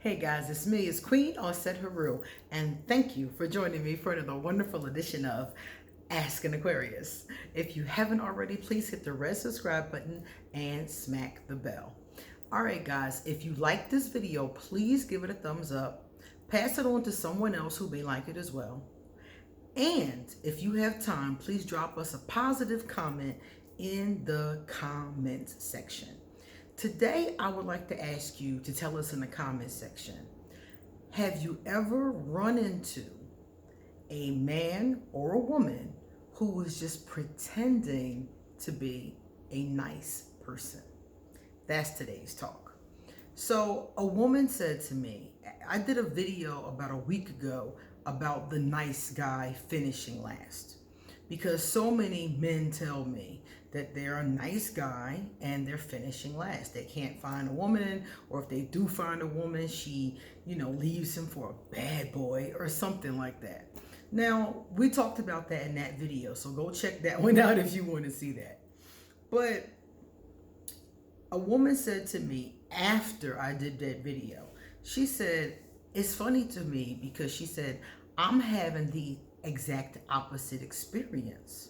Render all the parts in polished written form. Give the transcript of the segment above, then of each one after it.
Hey guys, it's me, it's Queen on Set Haru, and thank you for joining me for another wonderful edition of Ask an Aquarius. If you haven't already, please hit the red subscribe button and smack the bell. Alright guys, if you like this video, please give it a thumbs up, pass it on to someone else who may like it as well. And if you have time, please drop us a positive comment in the comments section. Today, I would like to ask you to tell us in the comments section, have you ever run into a man or a woman who was just pretending to be a nice person? That's today's talk. So a woman said to me, I did a video about a week ago about the nice guy finishing last, because so many men tell me that they're a nice guy and they're finishing last. They can't find a woman, or if they do find a woman, she, leaves him for a bad boy or something like that. Now, we talked about that in that video, so go check that one out if you want to see that. But a woman said to me after I did that video, she said, it's funny to me because she said, I'm having the exact opposite experience.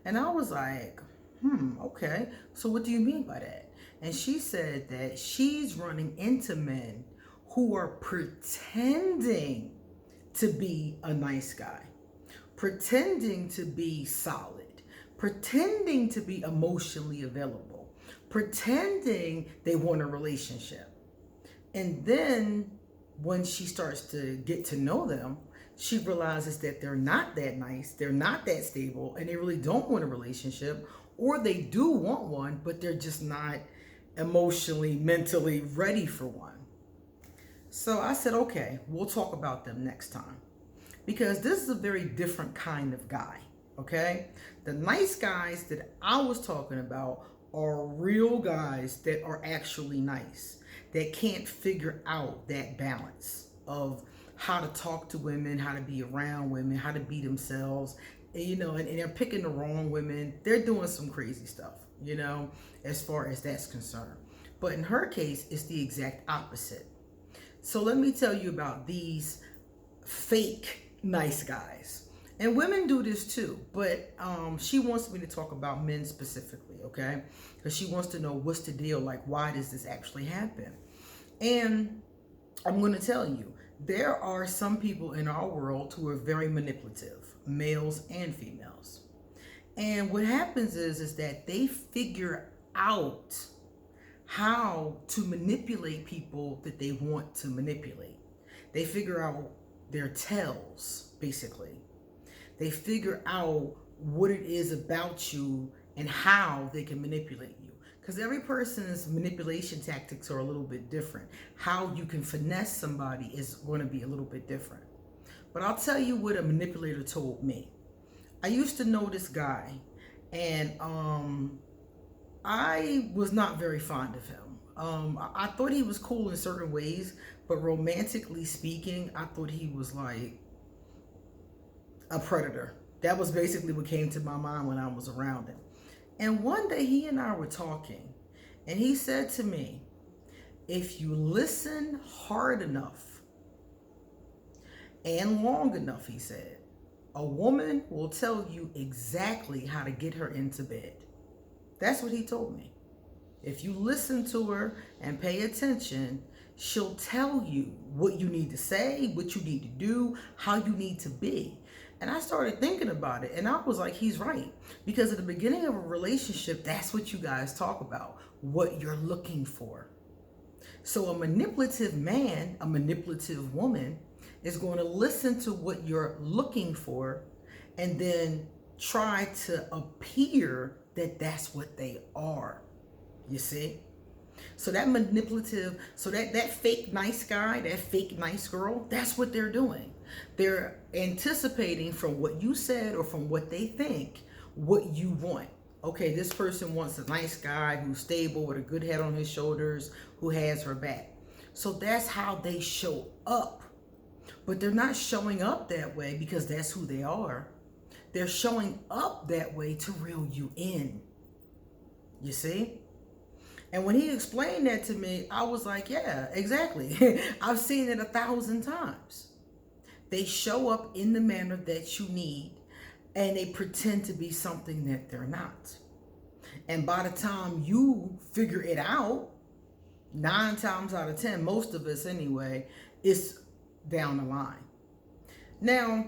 And I was like, okay, so what do you mean by that? And she said that she's running into men who are pretending to be a nice guy, pretending to be solid, pretending to be emotionally available, pretending they want a relationship. And then when she starts to get to know them, she realizes that they're not that nice, they're not that stable, and they really don't want a relationship, or they do want one, but they're just not emotionally, mentally ready for one. So I said, okay, we'll talk about them next time, because this is a very different kind of guy, okay? The nice guys that I was talking about are real guys that are actually nice, that can't figure out that balance of how to talk to women, how to be around women, how to be themselves, and they're picking the wrong women. They're doing some crazy stuff, as far as that's concerned. But in her case, it's the exact opposite. So let me tell you about these fake nice guys. And women do this too, but she wants me to talk about men specifically, okay? Because she wants to know what's the deal, like why does this actually happen? And I'm going to tell you, there are some people in our world who are very manipulative, males and females. And what happens is that they figure out how to manipulate people that they want to manipulate. They figure out their tells, basically. They figure out what it is about you and how they can manipulate you. Because every person's manipulation tactics are a little bit different. How you can finesse somebody is going to be a little bit different. But I'll tell you what a manipulator told me. I used to know this guy, and I was not very fond of him. I thought he was cool in certain ways, but romantically speaking, I thought he was like a predator. That was basically what came to my mind when I was around him. And one day he and I were talking, and he said to me, if you listen hard enough and long enough, he said, a woman will tell you exactly how to get her into bed. That's what he told me. If you listen to her and pay attention, she'll tell you what you need to say, what you need to do, how you need to be. And I started thinking about it, and I was like, he's right. Because at the beginning of a relationship, that's what you guys talk about, what you're looking for. So a manipulative man, a manipulative woman, is going to listen to what you're looking for and then try to appear that that's what they are. You see? So that manipulative, so that fake nice guy, that fake nice girl, that's what they're doing. They're anticipating from what you said or from what they think what you want. Okay, this person wants a nice guy who's stable with a good head on his shoulders, who has her back. So that's how they show up. But they're not showing up that way because that's who they are. They're showing up that way to reel you in. You see? And when he explained that to me, I was like, yeah, exactly. I've seen it 1,000 times. They show up in the manner that you need, and they pretend to be something that they're not. And by the time you figure it out, 9 times out of 10, most of us anyway, it's down the line. Now,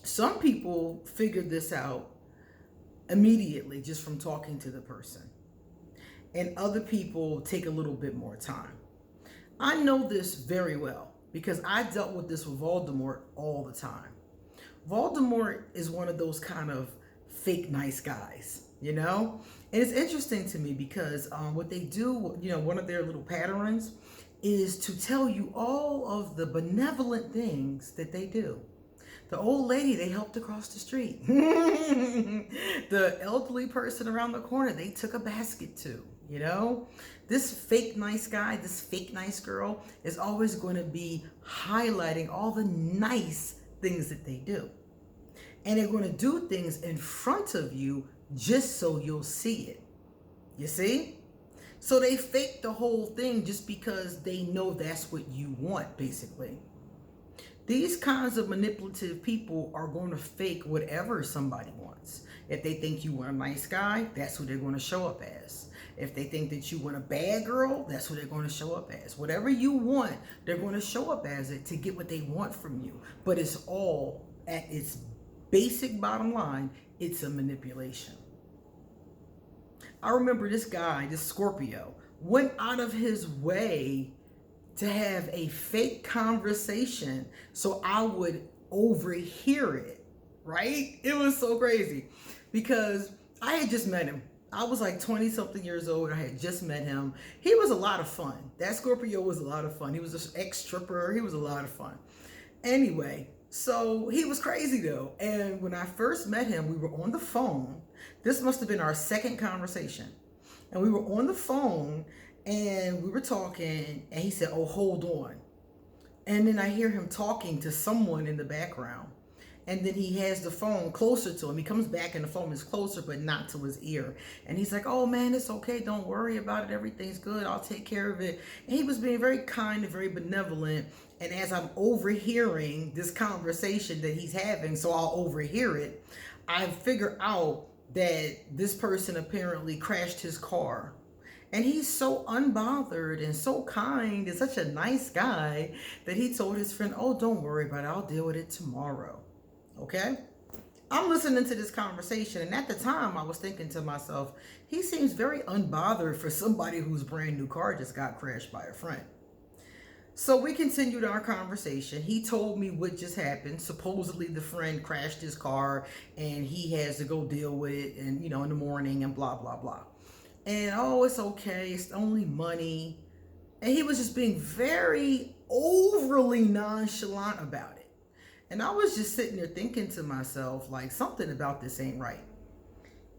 some people figure this out immediately just from talking to the person. And other people take a little bit more time. I know this very well because I dealt with this with Voldemort all the time. Voldemort is one of those kind of fake nice guys, you know? And it's interesting to me because what they do, you know, one of their little patterns is to tell you all of the benevolent things that they do. The old lady they helped across the street. The elderly person around the corner they took a basket to, you know? This fake nice guy, this fake nice girl is always going to be highlighting all the nice things that they do. And they're going to do things in front of you just so you'll see it. You see? So they fake the whole thing just because they know that's what you want, basically. These kinds of manipulative people are going to fake whatever somebody wants. If they think you want a nice guy, that's who they're going to show up as. If they think that you want a bad girl, that's who they're going to show up as. Whatever you want, they're going to show up as it to get what they want from you. But it's all at its basic bottom line, it's a manipulation. I remember this guy, this Scorpio, went out of his way to have a fake conversation so I would overhear it, right? It was so crazy because I had just met him. I was like 20 something years old. I had just met him. He was a lot of fun. That Scorpio was a lot of fun. He was an ex-stripper. He was a lot of fun. Anyway, so he was crazy though. And when I first met him, we were on the phone. This must have been our second conversation. And we were on the phone and we were talking and he said, oh, hold on. And then I hear him talking to someone in the background. And then he has the phone closer to him. He comes back and the phone is closer, but not to his ear. And he's like, oh man, it's okay. Don't worry about it. Everything's good. I'll take care of it. And he was being very kind and very benevolent. And as I'm overhearing this conversation that he's having, so I'll overhear it, I figure out that this person apparently crashed his car. And he's so unbothered and so kind and such a nice guy that he told his friend, oh, don't worry about it. I'll deal with it tomorrow. Okay? I'm listening to this conversation, and at the time I was thinking to myself, he seems very unbothered for somebody whose brand new car just got crashed by a friend. So we continued our conversation. He told me what just happened. Supposedly the friend crashed his car and he has to go deal with it and, you know, in the morning and blah, blah, blah. And, oh, it's okay. It's only money. And he was just being very overly nonchalant about it. And I was just sitting there thinking to myself, like, something about this ain't right.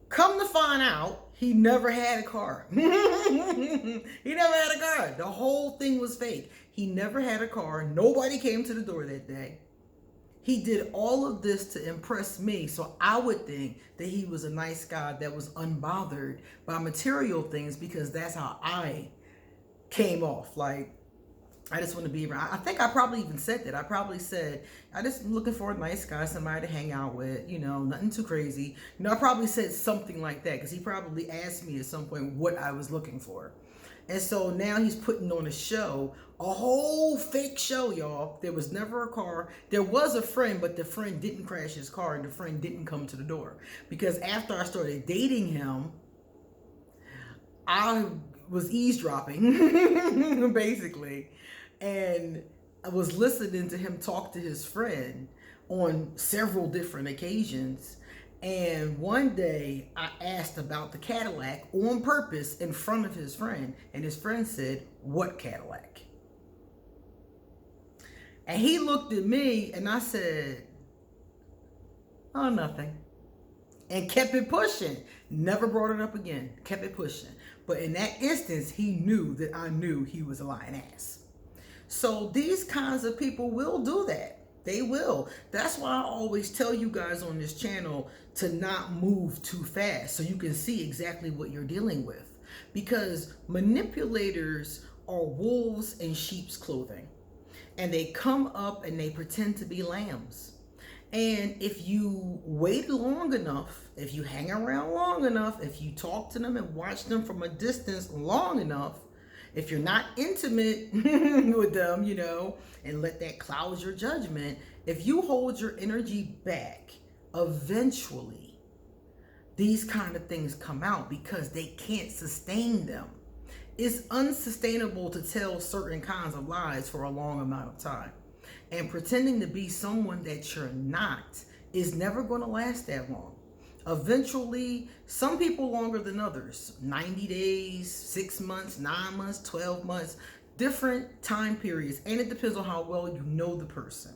Come to find out, he never had a car. He never had a car. The whole thing was fake. He never had a car. Nobody came to the door that day. He did all of this to impress me, so I would think that he was a nice guy that was unbothered by material things because that's how I came off. Like, I just want to be around. I think I probably even said that. I probably said, I just looking for a nice guy, somebody to hang out with, you know, nothing too crazy. You know, I probably said something like that because he probably asked me at some point what I was looking for. And so now he's putting on a show, a whole fake show, y'all. There was never a car. There was a friend, but the friend didn't crash his car and the friend didn't come to the door. Because after I started dating him, I was eavesdropping, basically. And I was listening to him talk to his friend on several different occasions. And one day I asked about the Cadillac on purpose in front of his friend. And his friend said, what Cadillac? And he looked at me and I said, oh, nothing. And kept it pushing. Never brought it up again. Kept it pushing. But in that instance, he knew that I knew he was a lying ass. So these kinds of people will do that. They will. That's why I always tell you guys on this channel to not move too fast so you can see exactly what you're dealing with. because manipulators are wolves in sheep's clothing, and they come up and they pretend to be lambs. And if you wait long enough, if you hang around long enough, if you talk to them and watch them from a distance long enough, if you're not intimate with them, you know, and let that cloud your judgment, if you hold your energy back, eventually these kind of things come out because they can't sustain them. It's unsustainable to tell certain kinds of lies for a long amount of time. And pretending to be someone that you're not is never going to last that long. Eventually, some people longer than others, 90 days, 6 months, 9 months, 12 months, different time periods. And it depends on how well you know the person.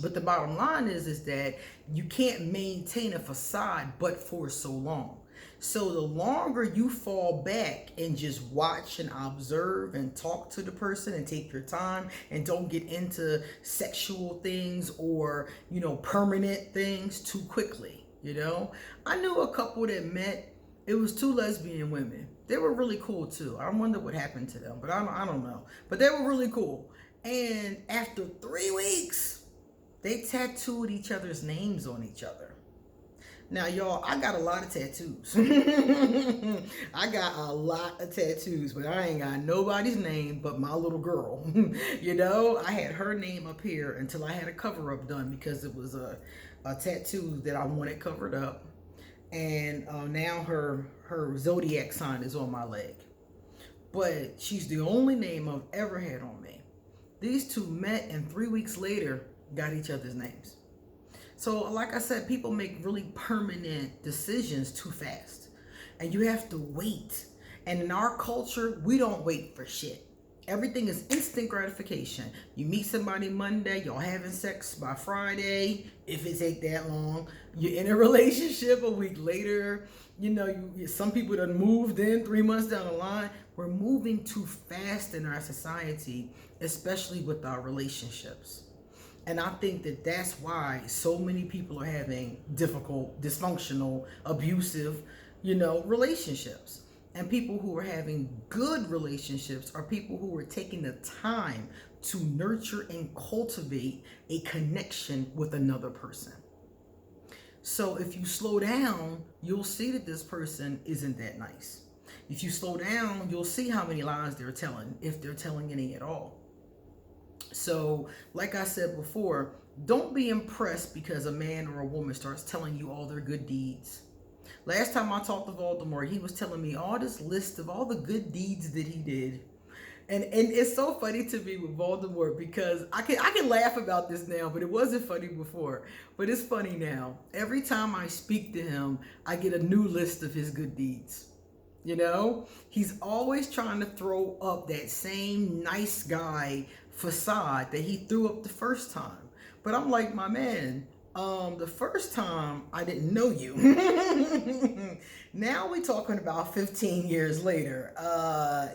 But the bottom line is that you can't maintain a facade but for so long. So the longer you fall back and just watch and observe and talk to the person and take your time and don't get into sexual things or, you know, permanent things too quickly, you know. I knew a couple that met, it was 2 lesbian women. They were really cool too. I wonder what happened to them, but I don't know. But they were really cool. And after 3 weeks, they tattooed each other's names on each other. Now, y'all, I got a lot of tattoos. I got a lot of tattoos, but I ain't got nobody's name but my little girl. You know, I had her name up here until I had a cover-up done because it was a tattoo that I wanted covered up. And now her zodiac sign is on my leg. But she's the only name I've ever had on me. These 2 met and 3 weeks later got each other's names. So like I said, people make really permanent decisions too fast. And you have to wait. And in our culture, we don't wait for shit. Everything is instant gratification. You meet somebody Monday, y'all having sex by Friday, if it take that long. You're in a relationship a week later. You know, some people done moved in 3 months down the line. We're moving too fast in our society, especially with our relationships. And I think that that's why so many people are having difficult, dysfunctional, abusive, you know, relationships. And people who are having good relationships are people who are taking the time to nurture and cultivate a connection with another person. So if you slow down, you'll see that this person isn't that nice. If you slow down, you'll see how many lies they're telling, if they're telling any at all. So, like I said before, don't be impressed because a man or a woman starts telling you all their good deeds. Last time I talked to Voldemort, he was telling me all this list of all the good deeds that he did. And it's so funny to me with Voldemort because I can laugh about this now, but it wasn't funny before. But it's funny now. Every time I speak to him, I get a new list of his good deeds. You know, he's always trying to throw up that same nice guy facade that he threw up the first time. But I'm like, my man, the first time I didn't know you. Now we're talking about 15 years later.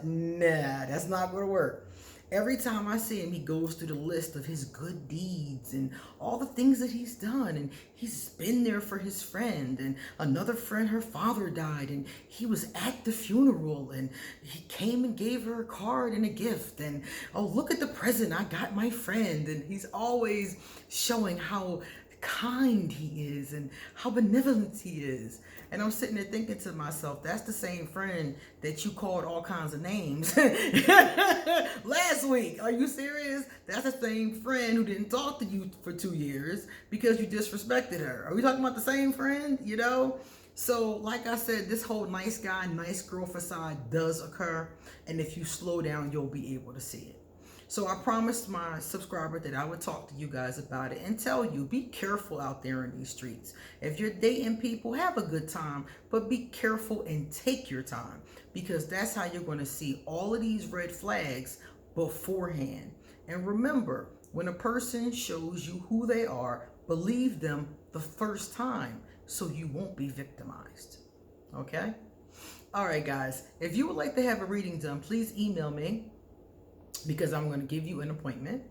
Nah, that's not gonna work. Every time I see him, he goes through the list of his good deeds and all the things that he's done. And he's been there for his friend. And another friend, her father died. And he was at the funeral. And he came and gave her a card and a gift. And, oh, look at the present I got my friend. And he's always showing how kind he is and how benevolent he is. And I'm sitting there thinking to myself, that's the same friend that you called all kinds of names last week. Are you serious? That's the same friend who didn't talk to you for 2 years because you disrespected her. Are we talking about the same friend? You know? So like I said, this whole nice guy, nice girl facade does occur. And if you slow down, you'll be able to see it. So I promised my subscriber that I would talk to you guys about it and tell you, be careful out there in these streets. If you're dating people, have a good time, but be careful and take your time because that's how you're going to see all of these red flags beforehand. And remember, when a person shows you who they are, believe them the first time so you won't be victimized. Okay? All right, guys. If you would like to have a reading done, please email me, because I'm going to give you an appointment.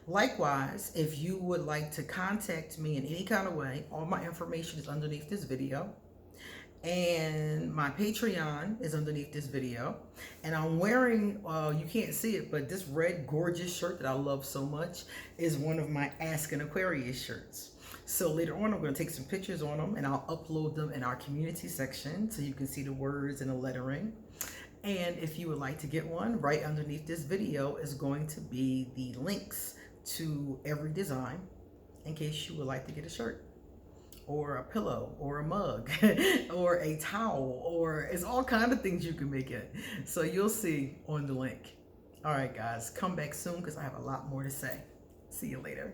Likewise, if you would like to contact me in any kind of way, all my information is underneath this video. And my Patreon is underneath this video. And I'm wearing, you can't see it, but this red gorgeous shirt that I love so much is one of my Ask an Aquarius shirts. So later on, I'm going to take some pictures on them and I'll upload them in our community section so you can see the words and the lettering. And if you would like to get one, right underneath this video is going to be the links to every design in case you would like to get a shirt or a pillow or a mug or a towel, or it's all kind of things you can make it. So you'll see on the link. All right, guys, come back soon because I have a lot more to say. See you later.